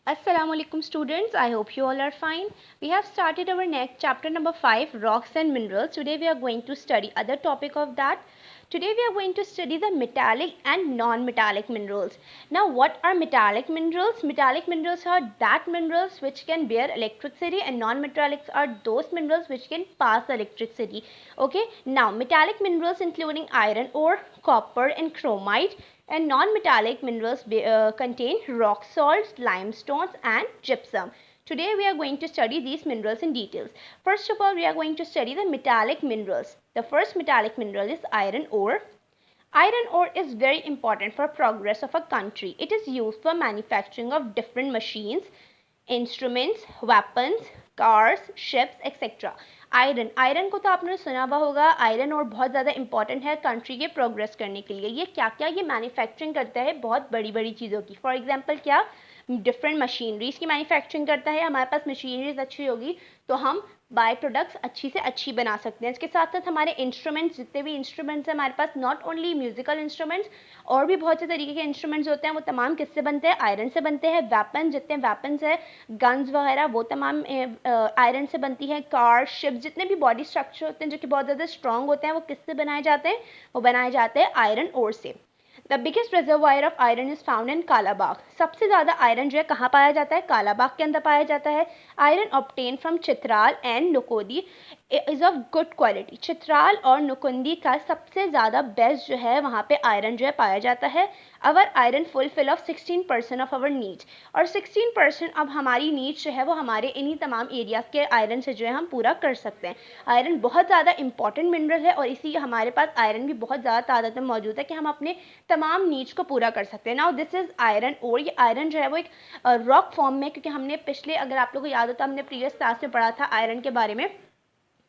Assalamualaikum students, I hope you all are fine. We have started our next chapter number 5, rocks and minerals. Today we are going to study other topic of that. Today we are going to study the metallic and non-metallic minerals. Now what are metallic minerals? Metallic minerals are that minerals which can bear electricity, and non-metallics are those minerals which can pass electricity. Okay, now metallic minerals including iron ore, copper and chromite, and non-metallic minerals contain rock salts, limestones and gypsum. Today we are going to study these minerals in details. First of all, we are going to study the metallic minerals. The first metallic mineral is iron ore. Iron ore is very important for progress of a country. It is used for manufacturing of different machines, instruments, weapons, cars, ships etcetera. Iron को तो आपने सुना हुआ होगा. Iron और बहुत ज़्यादा important है कंट्री के प्रोग्रेस करने के लिए. ये क्या क्या ये मैन्युफैक्चरिंग करता है बहुत बड़ी बड़ी चीज़ों की. फॉर एग्जांपल क्या, डिफरेंट मशीनरीज की मैन्युफैक्चरिंग करता है. हमारे पास मशीनरीज अच्छी होगी तो हम बाय प्रोडक्ट्स अच्छी से अच्छी बना सकते हैं. इसके साथ साथ हमारे इंस्ट्रूमेंट्स, जितने भी इंस्ट्रूमेंट्स हैं हमारे पास, नॉट ओनली म्यूजिकल इंस्ट्रूमेंट्स, और भी बहुत से तरीके के इंस्ट्रूमेंट्स होते हैं, वो तमाम किससे बनते हैं? आयरन से बनते हैं. वेपन, जितने वेपन्स है, गन्स वगैरह, वो तमाम आयरन से बनती है. कार, शिप, जितने भी बॉडी स्ट्रक्चर होते हैं जो कि बहुत ज़्यादा स्ट्रॉन्ग होते हैं, वो किससे बनाए जाते हैं? वो बनाए जाते हैं आयरन ओर से. The biggest reservoir of iron is found in Kalabagh. सबसे ज़्यादा आयरन जो है कहाँ पाया जाता है? कालाबाग के अंदर पाया जाता है. Iron obtain from Chitral and Nokkundi is of good quality. Chitral और नुकुंदी का सबसे ज़्यादा बेस्ट जो है वहाँ पे आयरन जो है पाया जाता है. Our iron fulfil of 16% of our needs. और 16% अब हमारी नीड्स जो है वो हमारे इन्हीं तमाम एरियाज के आयरन से जो है हम पूरा कर सकते हैं. आयरन बहुत ज़्यादा इंपॉर्टेंट मिनरल है और इसी हमारे पास आयरन भी बहुत ज़्यादा तादाद में मौजूद है कि हम अपने तमाम नीड्स को पूरा कर सकते हैं. नाउ दिस इज आयरन और ये आयरन जो है वो एक रॉक फॉर्म में, क्योंकि हमने पिछले, अगर आप लोगों को याद होता, हमने प्रीवियस क्लास में पढ़ा था आयरन के बारे में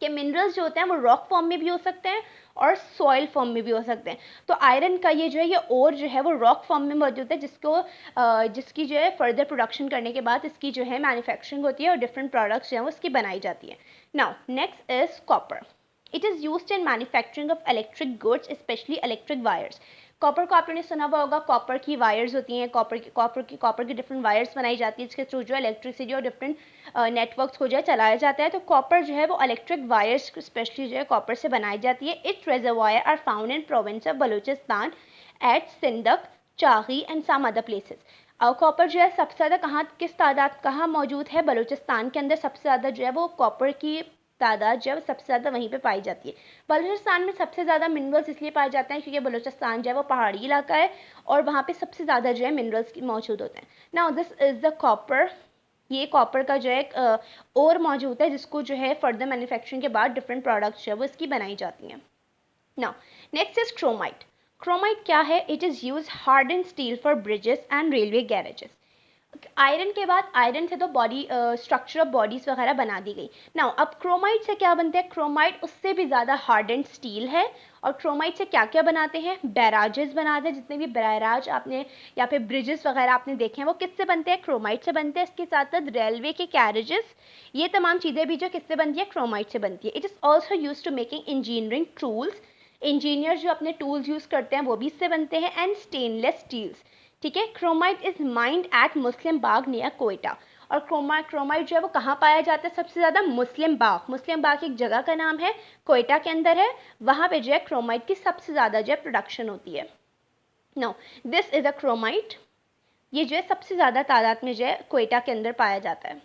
कि मिनरल्स जो होते हैं वो रॉक फॉर्म में भी हो सकते हैं और सॉइल फॉर्म में भी हो सकते हैं. तो आयरन का ये जो है ये ओर जो है वो रॉक फॉर्म में मौजूद है, जिसकी जो है फर्दर प्रोडक्शन करने के बाद इसकी जो है मैन्युफैक्चरिंग होती है और डिफरेंट प्रोडक्ट्स जो है वो उसकी बनाई जाती है. Now next is copper. It is used in manufacturing of electric goods, specially electric wires. Copper को आपने सुना हुआ होगा, कॉपर की वायर्स होती हैं, कॉपर की डिफरेंट वायर्स बनाई जाती है, जिसके थ्रू जो है इलेक्ट्रिसिटी और डिफरेंट नेटवर्क्स को जो है चलाया जाता है. तो कॉपर जो है वो इलेक्ट्रिक वायर्स स्पेशली जो है कॉपर से बनाई जाती है. It reservoir are found in province of Balochistan at Saindak, Chahi and some other places. और कॉपर जो है सबसे ज़्यादा किस तादाद कहाँ मौजूद है? बलूचिस्तान के अंदर सबसे ज़्यादा जो है वो कॉपर की तादाद जो है सबसे ज़्यादा वहीं पे पाई जाती है. बलूचिस्तान में सबसे ज़्यादा मिनरल्स इसलिए पाए जाते हैं क्योंकि बलूचिस्तान जो है वो पहाड़ी इलाका है और वहाँ पे सबसे ज़्यादा जो है मिनरल्स मौजूद होते हैं. Now this is the copper. ये कॉपर का जो है और मौजूद है, जिसको जो है फर्दर मैन्युफैक्चरिंग के बाद डिफरेंट प्रोडक्ट्स जो है वो इसकी बनाई जाती हैं. Now next is chromite. Chromite क्या है? It is use harden steel for bridges and railway garages. Iron के बाद आयरन से तो बॉडी स्ट्रक्चर ऑफ बॉडीज़ वगैरह बना दी गई. नाउ अब क्रोमाइट से क्या बनते हैं? क्रोमाइट उससे भी ज़्यादा हार्डेंड स्टील है. और क्रोमाइट से क्या क्या बनाते हैं? बैराजेस बनाते हैं. जितने भी बैराज आपने या फिर ब्रिजेस वगैरह आपने देखे हैं वो किससे बनते हैं? क्रोमाइट से बनते हैं. इसके साथ साथ रेलवे के कैरेजेस, ये तमाम चीज़ें भी जो किससे बनती है? क्रोमाइट से बनती है. It is also use to making engineering tools. Engineer जो अपने टूल्स यूज़ करते हैं वो भी इससे बनते हैं. And stainless steels. ठीक है. Chromite is mined at Muslim Bagh near Quetta. और क्रोमाइट जो है वो कहाँ पाया जाता है सबसे ज़्यादा? मुस्लिम बाग. मुस्लिम बाग एक जगह का नाम है, कोयटा के अंदर है. वहाँ पे जो है क्रोमाइट की सबसे ज़्यादा जो है प्रोडक्शन होती है. Now this is a chromite. ये जो है सबसे ज़्यादा तादाद में जो है कोयटा के अंदर पाया जाता है.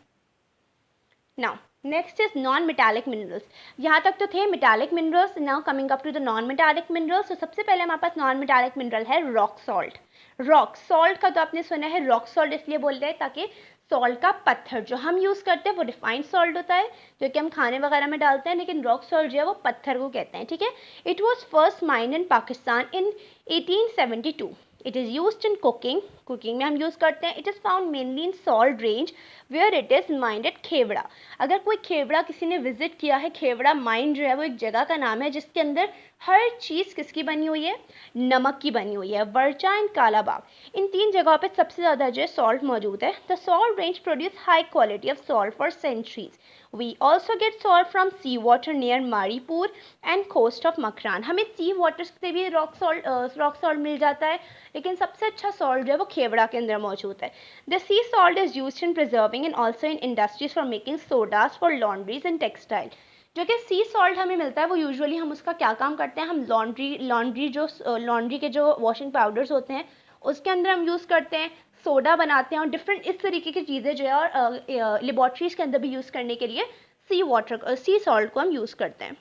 Now next is non metallic minerals. यहाँ तक तो थे metallic minerals. Now coming up to the non metallic minerals. तो सबसे पहले हमारे पास नॉन मेटालिक मिनरल है रॉक सॉल्ट. रॉक सॉल्ट का तो आपने सुना है, रॉक सॉल्ट इसलिए बोलते हैं ताकि सॉल्ट का पत्थर जो हम यूज़ करते हैं वो रिफाइंड सॉल्ट होता है जो कि हम खाने वगैरह में डालते हैं, लेकिन रॉक सॉल्ट जो है वो पत्थर को कहते हैं. ठीक है. It was first mined in Pakistan in 1872. It is use in cooking में हम यूज़ करते हैं. It is found mainly in salt range where it is mined at Khewra. अगर कोई खेवड़ा किसी ने विजिट किया है, खेवड़ा माइंड जो है वो एक जगह का नाम है जिसके अंदर हर चीज़ किसकी बनी हुई है? नमक की बनी हुई है. वर्चा एंड कालाबाग, इन तीन जगहों पे सबसे ज़्यादा जो है सॉल्ट मौजूद है. The salt range produce high quality of salt for centuries. We also get salt from sea water near Mauripur and coast of Makran. हमें सी वाटर से भी रॉक सॉल्ट मिल जाता है, लेकिन सबसे अच्छा सॉल्ट जो है वो खेवड़ा के अंदर मौजूद है। The C salt is used in preserving and also in industries for making sodas for laundries and textile. जो कि सी सॉल्ट हमें मिलता है वो यूजुअली हम उसका क्या काम करते हैं, हम लॉन्ड्री के जो वॉशिंग पाउडर्स होते हैं उसके अंदर हम यूज़ करते हैं, सोडा बनाते हैं और डिफरेंट इस तरीके की चीज़ें जो है और लेबॉर्ट्रीज के अंदर भी यूज़ करने के लिए सी सॉल्ट को हम यूज़ करते हैं।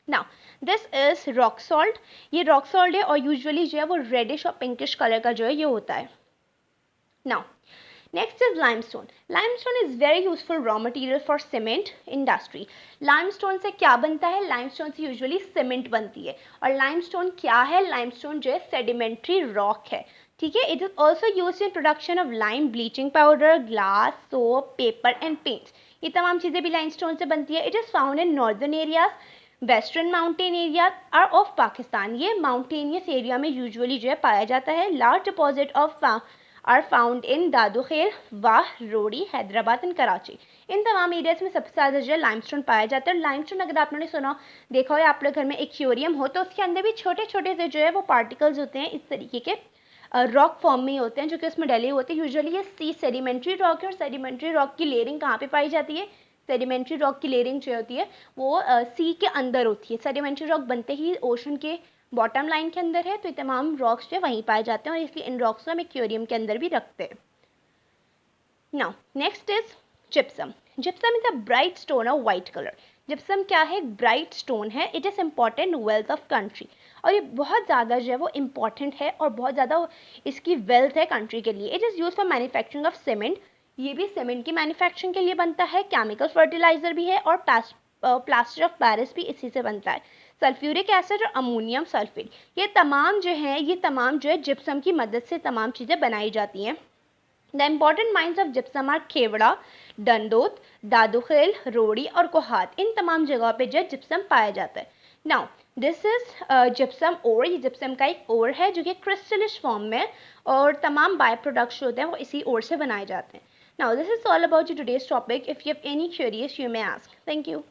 Now this is rock salt. ये रॉक सॉल्ट है और यूजुअली जो है वो रेडिश और पिंकिश कलर का जो है ये होता है। Now next is limestone. Limestone is very useful raw material for cement industry. Limestone से क्या बनता है, लाइमस्टोन से यूजुअली सीमेंट बनती है। और लाइमस्टोन क्या है, लाइमस्टोन जो है सेडिमेंट्री रॉक है, ठीक है। It is also use in production of lime, bleaching powder, glass, soap, paper and paints. ये तमाम चीज़ें भी लाइमस्टोन से बनती है। It is found in northern areas, western mountain area और ऑफ पाकिस्तान। ये माउंटेनियस एरिया में यूजुअली जो है पाया जाता है। Large deposit of ore found in Daudkhel, Wah, Rohri, Hyderabad and Karachi. इन तमाम एरियाज में सबसे ज़्यादा जो है लाइमस्टोन पाया जाता है। लाइमस्टोन अगर आपने सुना देखा हो, आप लोग घर में एक्वेरियम हो तो उसके अंदर भी छोटे छोटे से जो है वो पार्टिकल्स होते हैं इस तरीके के रॉक फॉर्म में होते हैं जो कि उसमें डले होते हैं। यूजुअली ये सी सेडिमेंट्री रॉक है और सेडिमेंट्री रॉक की लेयरिंग कहाँ पे पाई जाती है, सेडिमेंट्री रॉक की लेयरिंग जो होती है वो सी के अंदर होती है। सेडिमेंट्री रॉक बनते ही ओशन के बॉटम लाइन के अंदर है, तो ये तमाम रॉक्स जो वहीं पाए जाते हैं और इसलिए इन रॉक्स को हम एक्वेरियम के अंदर भी रखते हैं। Now next is gypsum. Gypsum is a bright stone of white colour. Gypsum क्या है, ब्राइट स्टोन है। It is important wealth of country, और ये बहुत ज़्यादा जो है वो इम्पॉर्टेंट है और बहुत ज़्यादा इसकी वेल्थ है कंट्री के लिए। It is use for manufacturing of cement. ये भी सीमेंट की मैन्युफैक्चरिंग के लिए बनता है। केमिकल फर्टिलाइजर भी है और प्लास्टर ऑफ पेरिस भी इसी से बनता है। सल्फ्यूरिक एसिड और अमोनियम सल्फेट, ये तमाम जो है जिप्सम की मदद से तमाम चीज़ें बनाई जाती हैं। The important mines of gypsum are Khewra, Dandot, Daudkhel, Rohri और कोहात। इन तमाम जगहों पे जो है जिप्सम पाया जाता है। नाउ दिस इज जिप्सम ओर। ये जिप्सम का एक ओर है जो कि क्रिस्टलिश फॉर्म में, और तमाम बाय प्रोडक्ट्स होते हैं वो इसी ओर से बनाए जाते हैं। Now this is all about today's topic. If you have any queries you may ask. Thank you.